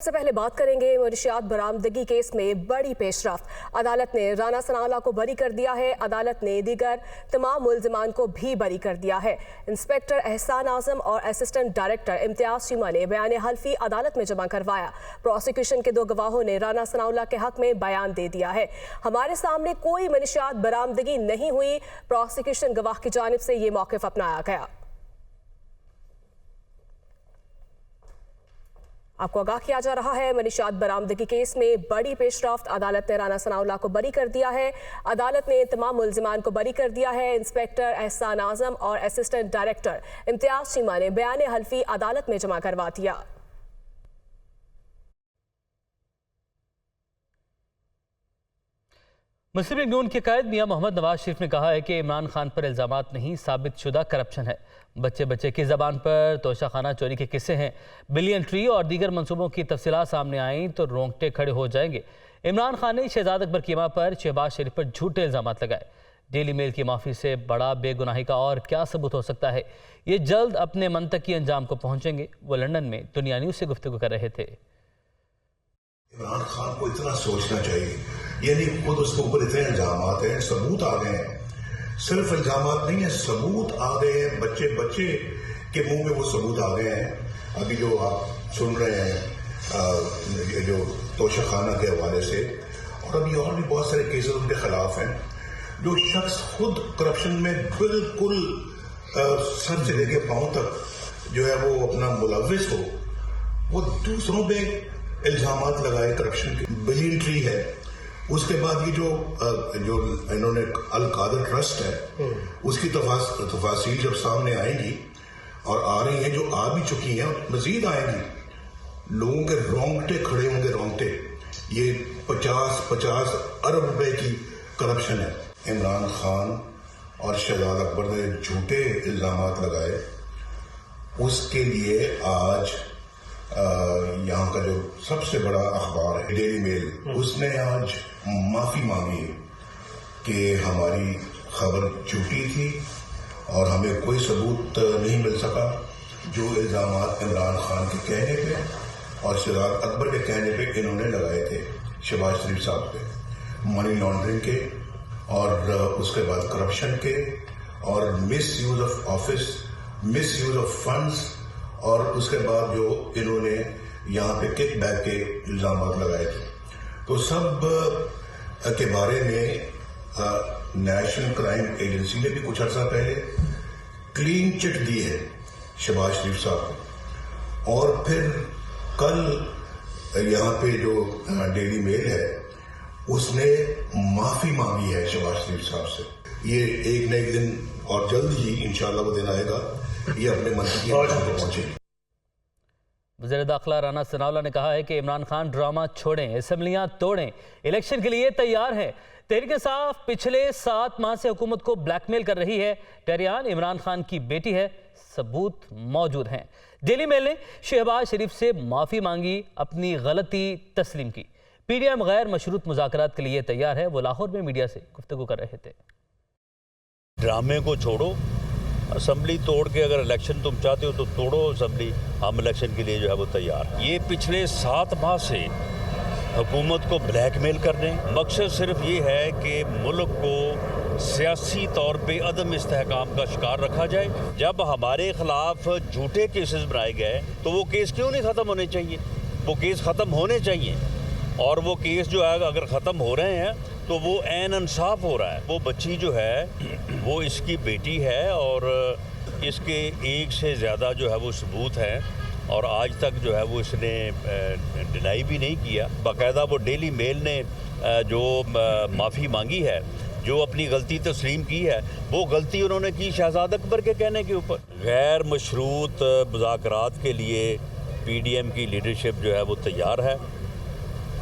सबसे पहले बात करेंगे मुनशियात बरामदगी केस में बड़ी पेशरफ्त। अदालत ने राना सनाउल्लाह को बरी कर दिया है। अदालत ने दीगर तमाम मुल्जिमान को भी बरी कर दिया है। इंस्पेक्टर एहसान आजम और असिस्टेंट डायरेक्टर इम्तियाज चीमा ने बयान हल्फी अदालत में जमा करवाया। प्रोसिक्यूशन के 2 गवाहों ने राना सनाउल्लाह के हक में बयान दे दिया है। हमारे सामने कोई मुनशियात बरामदगी नहीं हुई, प्रोसिक्यूशन गवाह की जानिब से ये मौक़िफ़ अपनाया गया। आपको आगाह किया जा रहा है, मुनशियात बरामदगी केस में बड़ी पेशरफ्त। अदालत ने राना सनाउल्लाह को बरी कर दिया है। अदालत ने तमाम मुल्जिमान को बरी कर दिया है। इंस्पेक्टर एहसान आजम और असिस्टेंट डायरेक्टर इम्तियाज चीमा ने बयान हल्फी अदालत में जमा करवा दिया। मुस्लिम लीग नून के कायद मियां मोहम्मद नवाज शरीफ ने कहा है कि इमरान खान पर इल्ज़ामात नहीं, साबित शुदा करप्शन है। बच्चे बच्चे की ज़बान पर तोशाखाना चोरी के किस्से हैं। बिलियन ट्री और दीगर मंसूबों की तफसीलात सामने आईं तो रोंगटे खड़े हो जाएंगे। इमरान खान ने शहजाद अकबर कीमा पर शहबाज शरीफ पर झूठे इल्ज़ामात लगाए। डेली मेल की माफ़ी से बड़ा बेगुनाही का और क्या सबूत हो सकता है। ये जल्द अपने मंतकी अंजाम को पहुँचेंगे। वो लंदन में दुनिया न्यूज़ से गुफ्तगू कर रहे थे। इमरान खान को इतना सोचना चाहिए, यानी खुद उसके ऊपर इतने इल्जामात हैं, सबूत आ गए हैं। सिर्फ इल्जामात नहीं है, सबूत आ गए हैं। बच्चे बच्चे के मुंह में वो सबूत आ गए हैं। अभी जो आप सुन रहे हैं जो तोशाखाना के हवाले से, और अभी और भी बहुत सारे केसेस उनके खिलाफ हैं। जो शख्स खुद करप्शन में बिल्कुल सर से लेके पांव तक जो है वो अपना मुलव्विस हो, वो दूसरों पे इल्जामात लगाए करप्शन के। बिलियन ट्री है, उसके बाद ये जो इन्होंने अल कादर ट्रस्ट है, उसकी तफासील जब सामने आएंगी और आ रही हैं, जो आ भी चुकी हैं, मजीद आएंगी, लोगों के रोंगटे खड़े होंगे, रोंगटे। ये 50-50 अरब रुपए की करप्शन है। इमरान खान और शहजाद अकबर ने झूठे इल्जामात लगाए, उसके लिए आज यहाँ का जो सबसे बड़ा अखबार है डेली मेल, उसने आज माफी मांगी कि हमारी खबर झूठी थी और हमें कोई सबूत नहीं मिल सका। जो इल्जामात इमरान खान के कहने पे और शहजाद अकबर के कहने पे इन्होंने लगाए थे शहबाज शरीफ साहब पे, मनी लॉन्ड्रिंग के और उसके बाद करप्शन के और miss use of office, miss use of funds, और उसके बाद जो इन्होंने यहाँ पे किक बैक के इल्जामात लगाए थे। तो सब के बारे में नेशनल क्राइम एजेंसी ने भी कुछ अर्सा पहले क्लीन चिट दी है शहबाज शरीफ साहब को, और फिर कल यहाँ पे जो डेली मेल है उसने माफी मांगी है शहबाज शरीफ साहब से। ये एक न एक दिन और जल्द ही इंशाल्लाह वो दिन आएगा, ये अपने मंत्री को पहुंचेगी। वज़ीर दाखिला राना सनाउल्लाह ने कहा है कि इमरान खान ड्रामा छोड़ें, असेंबलियां तोड़ें, इलेक्शन के लिए तैयार हैं। तहरीक इंसाफ पिछले 7 माह से हुकूमत को ब्लैकमेल कर रही है। टेरियान इमरान खान की बेटी है, सबूत मौजूद हैं। डेली मेल ने शहबाज शरीफ से माफ़ी मांगी, अपनी गलती तस्लीम की। PDM गैर मशरूत मुज़ाकरात के लिए तैयार है। वो लाहौर में मीडिया से गुफ्तगू कर रहे थे। ड्रामे को छोड़ो, असेंबली तोड़ के अगर इलेक्शन तुम चाहते हो तो तोड़ो असेंबली, हम इलेक्शन के लिए जो है वो तैयार हैं। ये पिछले 7 माह से हुकूमत को ब्लैकमेल करने, मकसद सिर्फ ये है कि मुल्क को सियासी तौर पे अदम इस्तेहकाम का शिकार रखा जाए। जब हमारे खिलाफ झूठे केसेस बनाए गए तो वो केस क्यों नहीं ख़त्म होने चाहिए? वो केस ख़त्म होने चाहिए, और वो केस जो है अगर ख़त्म हो रहे हैं तो वो ऐन इंसाफ हो रहा है। वो बच्ची जो है वो इसकी बेटी है और इसके एक से ज़्यादा जो है वो सबूत हैं, और आज तक जो है वो इसने डिनाई भी नहीं किया। बाकायदा वो डेली मेल ने जो माफ़ी मांगी है, जो अपनी गलती तस्लीम की है, वो गलती उन्होंने की शहजाद अकबर के कहने के ऊपर। गैर मशरूत मुज़ाकरात के लिए PDM की लीडरशिप जो है वो तैयार है।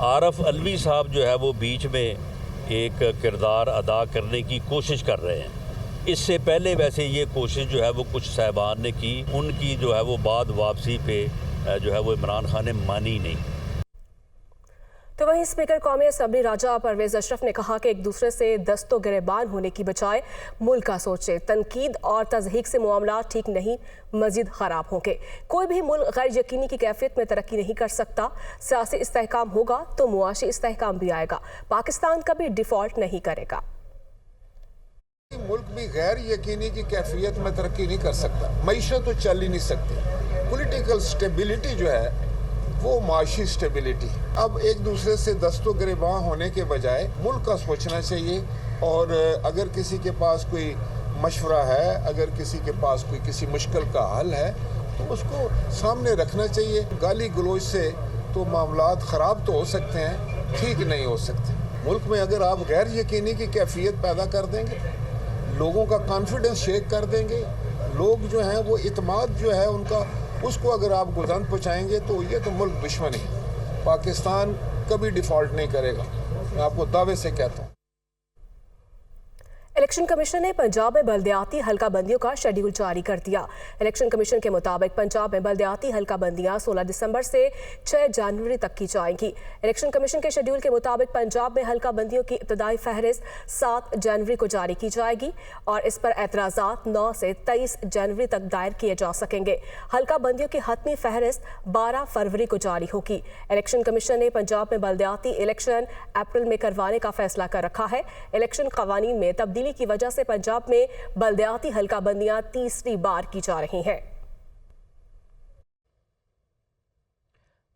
आरफ अलवी साहब जो है वो बीच में एक किरदार अदा करने की कोशिश कर रहे हैं। इससे पहले वैसे ये कोशिश जो है वो कुछ साहबान ने की, उनकी जो है वो बाद वापसी पे जो है वो इमरान खान ने मानी नहीं। तो वहीं स्पीकर कौमी असम्बली राजा परवेज अशरफ ने कहा कि एक दूसरे से दस्तों गिरेबान होने की बजाय मुल्क का सोचे। तनकीद और तज़हीक से मामला ठीक नहीं, मजीद खराब होंगे। कोई भी मुल्क गैर यकीनी की कैफियत में तरक्की नहीं कर सकता। सियासी इस्तेहकाम होगा तो मुआशी इस्तेहकाम भी आएगा। पाकिस्तान कभी डिफॉल्ट नहीं करेगा। मुल्क भी गैर यकीनी की कैफियत में तरक्की नहीं कर सकता। मईशत तो चल ही नहीं सकती। पॉलिटिकल स्टेबिलिटी जो है वो माशी स्टेबिलिटी। अब एक दूसरे से दस्तों गिरेबान होने के बजाय मुल्क का सोचना चाहिए। और अगर किसी के पास कोई मशवरा है, अगर किसी के पास कोई किसी मुश्किल का हल है तो उसको सामने रखना चाहिए। गाली गलोच से तो मामलात ख़राब तो हो सकते हैं, ठीक नहीं हो सकते। मुल्क में अगर आप गैर यकीनी की कैफियत पैदा कर देंगे, लोगों का कॉन्फिडेंस शेक कर देंगे, लोग जो हैं वो इत्माद जो है उनका, उसको अगर आप गुजान पहुँचाएंगे तो ये तो मुल्क दुश्मनी। पाकिस्तान कभी डिफ़ॉल्ट नहीं करेगा, मैं आपको दावे से कहता हूँ। इलेक्शन कमीशन ने पंजाब में बल्दियाती हल्का बंदियों का शेड्यूल जारी कर दिया। इलेक्शन कमीशन के मुताबिक पंजाब में बल्दियाती हल्का बंदियां 16 दिसंबर से 6 जनवरी तक की जाएंगी। इलेक्शन कमीशन के शेड्यूल के मुताबिक पंजाब में हल्का बंदियों की इब्तदाई फहरिस्त 7 जनवरी को जारी की जाएगी और इस पर एतराज़ात 9 से 23 जनवरी तक दायर किए जा सकेंगे। हल्का बंदियों की हतमी फहरिस्त 12 फरवरी को जारी होगी। इलेक्शन कमीशन ने पंजाब में बल्दियाती इलेक्शन अप्रैल में करवाने का फैसला कर रखा है। इलेक्शन कवानीन में तब्दीली की वजह से पंजाब में बल्दियाती हल्का बंदियां तीसरी बार की जा रही हैं।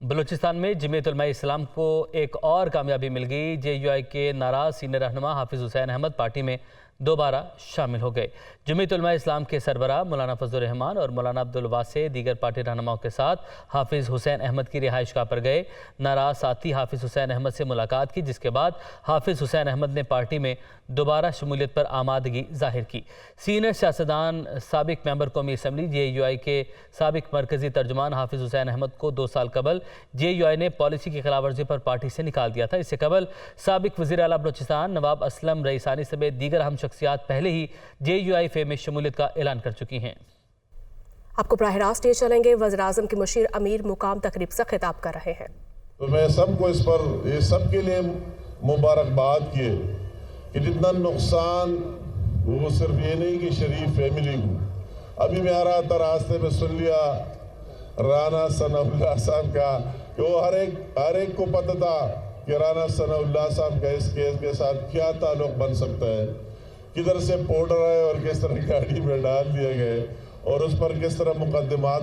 बलूचिस्तान में जमीयत उलमा इस्लाम को एक और कामयाबी मिल गई। JUI के नाराज सीनियर रहनुमा हाफिज हुसैन अहमद पार्टी में दोबारा शामिल हो गए। जमीयत उलमा इस्लाम के सरबराह मौलाना फजलुर रहमान और मौलाना अब्दुल वासे दीगर पार्टी रहनुमाओं के साथ हाफिज हुसैन अहमद की रिहाइशगाह पर गए। नाराज साथी हाफिज हुसैन अहमद से मुलाकात की, जिसके बाद हाफिज हुसैन अहमद ने पार्टी में दोबारा शमूलियत पर आमादगी जाहिर की। सीनियर सियासतदान साबिक मेंबर कौमी असम्बली JUI के साबिक मरकजी तर्जुमान हाफिज हुसैन अहमद को 2 साल कबल JUI ने पॉलिसी की खिलाफ वर्जी पर पार्टी से निकाल दिया था। इससे कबल साबिक वज़ीर आला बलूचिस्तान नवाब असलम रईसानी समेत दीगर अहम शख्सियात पहले ही JUI फे में शमूलियत का ऐलान कर चुकी हैं। आपको बराह रास्त ये चलेंगे। वज़ीर आज़म के मुशीर अमीर मुकाम तकरीब से खिताब कर रहे हैं। तो मैं सबको इस पर ये सब के लिए मुबारकबाद किए कि जितना नुकसान वो सिर्फ ये नहीं कि शरीफ फैमिली को। अभी मैं आ रहा था रास्ते में सुन लिया राना सनाउल्लाह साहब का कि वो हर एक को पता था कि राना सनाउल्लाह साहब का इस केस के साथ क्या ताल्लुक बन सकता है, किधर से पाउडर आए और किस तरह गाड़ी में डाल दिए गए और उस पर किस तरह मुकदमात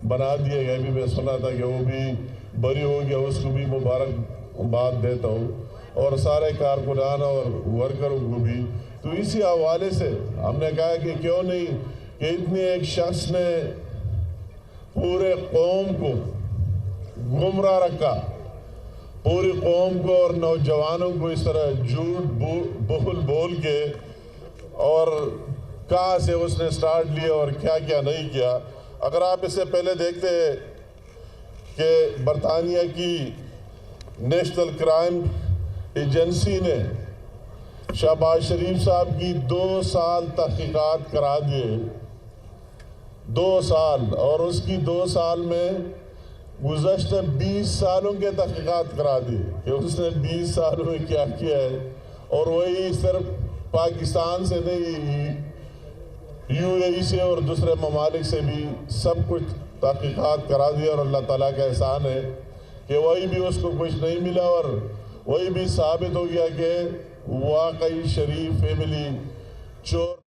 बना दिए गए। भी मैं सुना था कि वो भी बरी हो गया, उसको भी मुबारकबाद देता हूँ और सारे कारकुनान और वर्करों को भी। तो इसी हवाले से हमने कहा कि क्यों नहीं कि इतने एक शख्स ने पूरे कौम को गुमराह रखा, पूरी कौम को और नौजवानों को इस तरह झूठ बोल के, और कहाँ से उसने स्टार्ट लिया और क्या क्या नहीं किया। अगर आप इससे पहले देखते हैं कि बरतानिया की नेशनल क्राइम एजेंसी ने शहबाज शरीफ साहब की 2 साल तहकीकात करा दिए, 2 साल, और उसकी 2 साल में गुज़श्ता 20 सालों के तहकीकात करा दी कि उसने 20 सालों में क्या किया है। और वही सिर्फ पाकिस्तान से नहीं, UAE से और दूसरे ममालिक से भी सब कुछ तहकीकात करा दिया। और अल्लाह ताला का एहसान है कि वही भी उसको कुछ नहीं मिला और वही भी साबित हो गया कि वाकई शरीफ फैमिली चोर